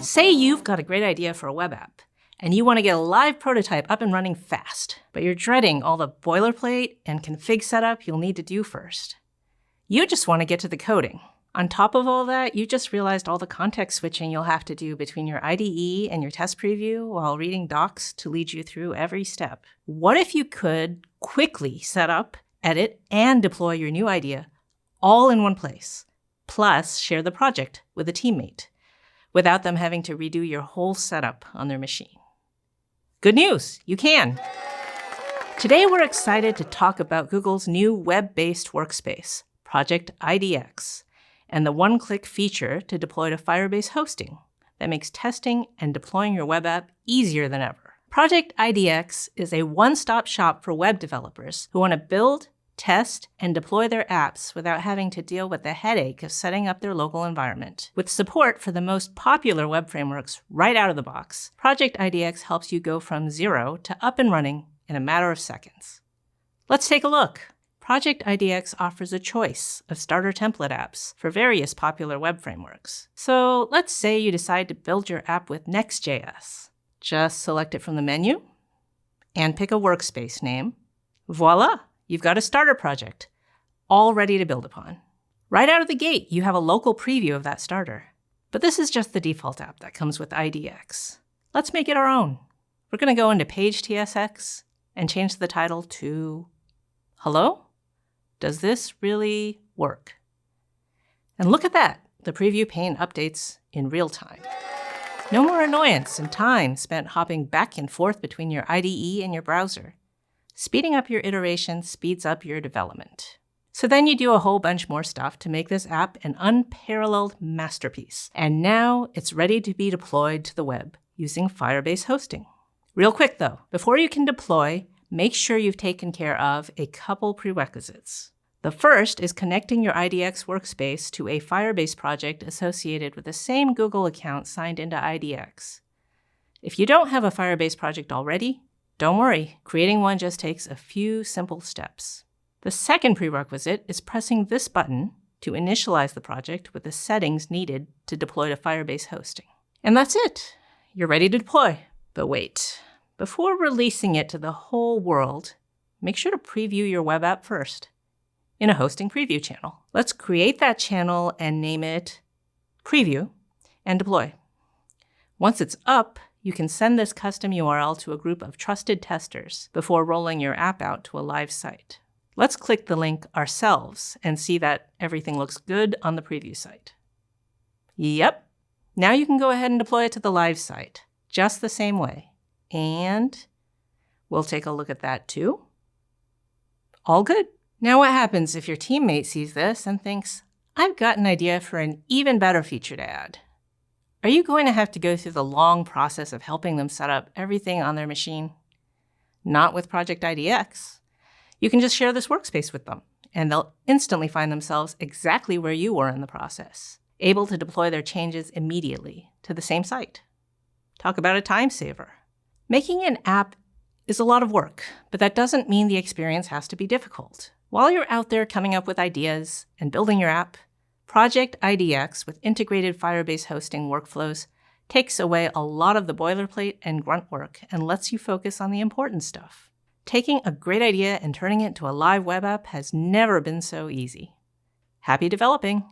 Say you've got a great idea for a web app, and you want to get a live prototype up and running fast, but you're dreading all the boilerplate and config setup you'll need to do first. You just want to get to the coding. On top of all that, you just realized all the context switching you'll have to do between your IDE and your test preview while reading docs to lead you through every step. What if you could quickly set up, edit, and deploy your new idea all in one place, plus share the project with a teammate, without them having to redo your whole setup on their machine? Good news, you can. Today we're excited to talk about Google's new web-based workspace, Project IDX, and the one-click feature to deploy to Firebase Hosting that makes testing and deploying your web app easier than ever. Project IDX is a one-stop shop for web developers who want to build, test, and deploy their apps without having to deal with the headache of setting up their local environment. With support for the most popular web frameworks right out of the box, Project IDX helps you go from zero to up and running in a matter of seconds. Let's take a look. Project IDX offers a choice of starter template apps for various popular web frameworks. So let's say you decide to build your app with Next.js. Just select it from the menu and pick a workspace name. Voila! You've got a starter project, all ready to build upon. Right out of the gate, you have a local preview of that starter. But this is just the default app that comes with IDX. Let's make it our own. We're going to go into Page TSX and change the title to Hello? Does this really work? And look at that, the preview pane updates in real time. No more annoyance and time spent hopping back and forth between your IDE and your browser. Speeding up your iteration speeds up your development. So then you do a whole bunch more stuff to make this app an unparalleled masterpiece. And now it's ready to be deployed to the web using Firebase Hosting. Real quick though, before you can deploy, make sure you've taken care of a couple prerequisites. The first is connecting your IDX workspace to a Firebase project associated with the same Google account signed into IDX. If you don't have a Firebase project already, don't worry, creating one just takes a few simple steps. The second prerequisite is pressing this button to initialize the project with the settings needed to deploy to Firebase Hosting. And that's it. You're ready to deploy. But wait, before releasing it to the whole world, make sure to preview your web app first in a hosting preview channel. Let's create that channel and name it Preview and deploy. Once it's up, you can send this custom URL to a group of trusted testers before rolling your app out to a live site. Let's click the link ourselves and see that everything looks good on the preview site. Yep. Now you can go ahead and deploy it to the live site, just the same way. And we'll take a look at that too. All good. Now what happens if your teammate sees this and thinks, I've got an idea for an even better feature to add? Are you going to have to go through the long process of helping them set up everything on their machine? Not with Project IDX. You can just share this workspace with them, and they'll instantly find themselves exactly where you were in the process, able to deploy their changes immediately to the same site. Talk about a time saver. Making an app is a lot of work, but that doesn't mean the experience has to be difficult. While you're out there coming up with ideas and building your app, Project IDX with integrated Firebase hosting workflows takes away a lot of the boilerplate and grunt work and lets you focus on the important stuff. Taking a great idea and turning it into a live web app has never been so easy. Happy developing!